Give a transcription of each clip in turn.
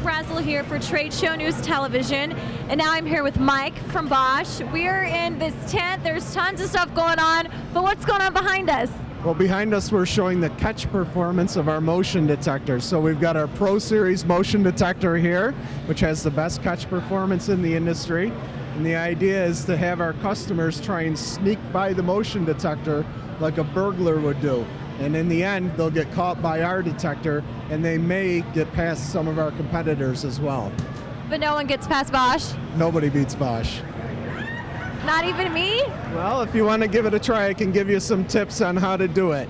Brazel here for Trade Show News Television, and now I'm here with Mike from Bosch. We're in this tent. There's tons of stuff going on, but what's going on behind us? Well, behind us we're showing the catch performance of our motion detectors. So we've got our Pro Series motion detector here, which has the best catch performance in the industry. And the idea is to have our customers try and sneak by the motion detector like a burglar would do. And in the end, they'll get caught by our detector, and they may get past some of our competitors as well. But no one gets past Bosch? Nobody beats Bosch. Not even me? Well, if you want to give it a try, I can give you some tips on how to do it.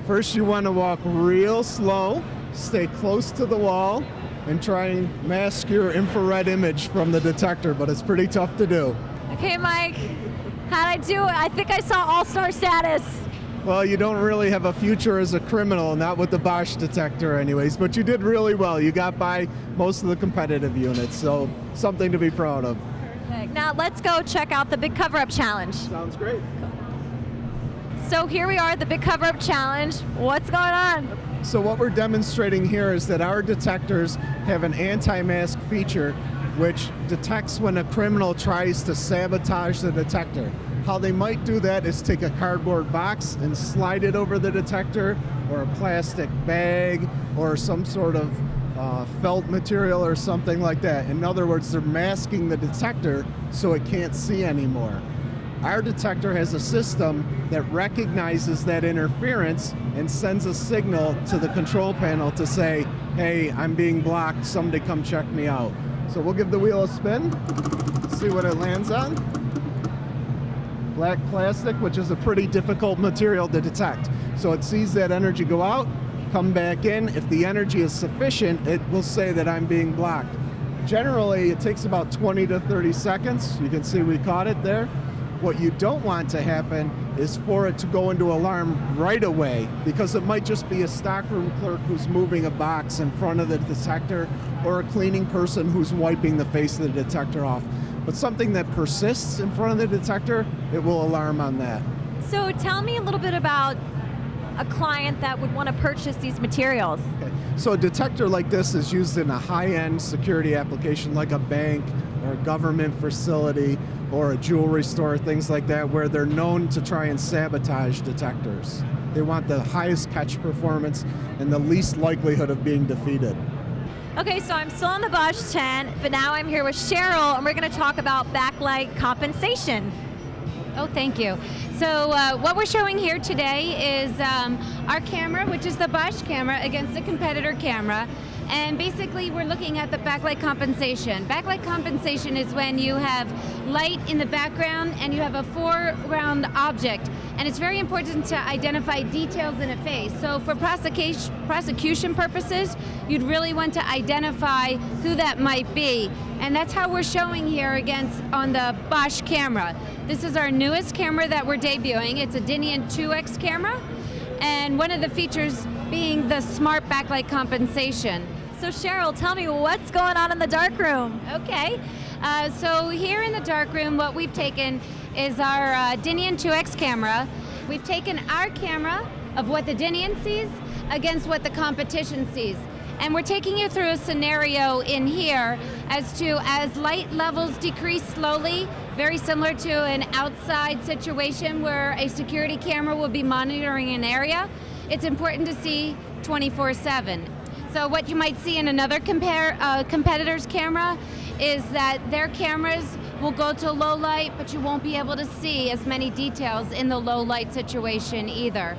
First, you want to walk real slow, stay close to the wall, and try and mask your infrared image from the detector, but it's pretty tough to do. Okay, Mike, how'd I do it? I think I saw all-star status. Well, you don't really have a future as a criminal, not with the Bosch detector anyways, but you did really well. You got by most of the competitive units, so something to be proud of. Perfect. Now let's go check out the Big Cover-Up Challenge. Sounds great. So here we are, the Big Cover-Up Challenge. What's going on? So what we're demonstrating here is that our detectors have an anti-mask feature which detects when a criminal tries to sabotage the detector. How they might do that is take a cardboard box and slide it over the detector, or a plastic bag, or some sort of felt material or something like that. In other words, they're masking the detector so it can't see anymore. Our detector has a system that recognizes that interference and sends a signal to the control panel to say, hey, I'm being blocked, somebody come check me out. So we'll give the wheel a spin, see what it lands on. Black plastic, which is a pretty difficult material to detect. So it sees that energy go out, come back in. If the energy is sufficient, it will say that I'm being blocked. Generally, it takes about 20 to 30 seconds. You can see we caught it there. What you don't want to happen is for it to go into alarm right away, because it might just be a stockroom clerk who's moving a box in front of the detector, or a cleaning person who's wiping the face of the detector off. But something that persists in front of the detector, it will alarm on that. So tell me a little bit about a client that would want to purchase these materials. Okay. So a detector like this is used in a high-end security application like a bank or a government facility or a jewelry store, things like that, where they're known to try and sabotage detectors. They want the highest catch performance and the least likelihood of being defeated. Okay, so I'm still in the Bosch tent, but now I'm here with Cheryl, and we're going to talk about backlight compensation. Oh, thank you. So what we're showing here today is our camera, which is the Bosch camera, against a competitor camera. And basically, we're looking at the backlight compensation. Backlight compensation is when you have light in the background and you have a foreground object. And it's very important to identify details in a face. So for prosecution purposes, you'd really want to identify who that might be. And that's how we're showing here on the Bosch camera. This is our newest camera that we're debuting. It's a Dinian 2X camera. And one of the features being the smart backlight compensation. So Cheryl, tell me what's going on in the dark room. Okay, so here in the dark room, what we've taken is our Dinian 2X camera. We've taken our camera of what the Dinian sees against what the competition sees. And we're taking you through a scenario in here as light levels decrease slowly, very similar to an outside situation where a security camera will be monitoring an area. It's important to see 24/7. So what you might see in another competitor's camera is that their cameras will go to low light, but you won't be able to see as many details in the low light situation either.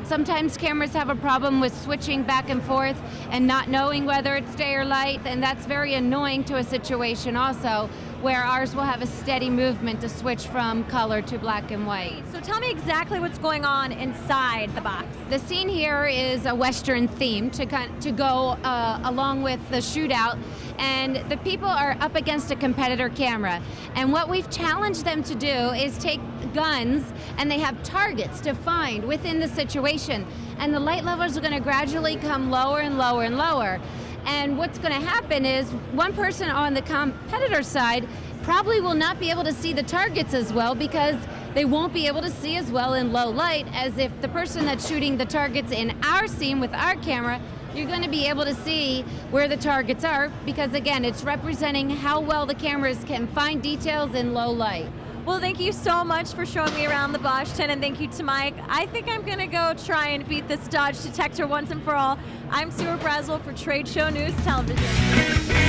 Sometimes cameras have a problem with switching back and forth and not knowing whether it's day or light, and that's very annoying to a situation also, where ours will have a steady movement to switch from color to black and white. So tell me exactly what's going on inside the box. The scene here is a Western theme to go along with the shootout, and the people are up against a competitor camera. And what we've challenged them to do is take guns, and they have targets defined within the situation. And the light levels are going to gradually come lower and lower and lower. And what's going to happen is one person on the competitor side probably will not be able to see the targets as well, because they won't be able to see as well in low light as if the person that's shooting the targets in our scene with our camera you're going to be able to see where the targets are because, again, it's representing how well the cameras can find details in low light. Well, thank you so much for showing me around the Bosch tent, and thank you to Mike. I think I'm going to go try and beat this Dodge Detector once and for all. I'm Sue Braswell for Trade Show News Television.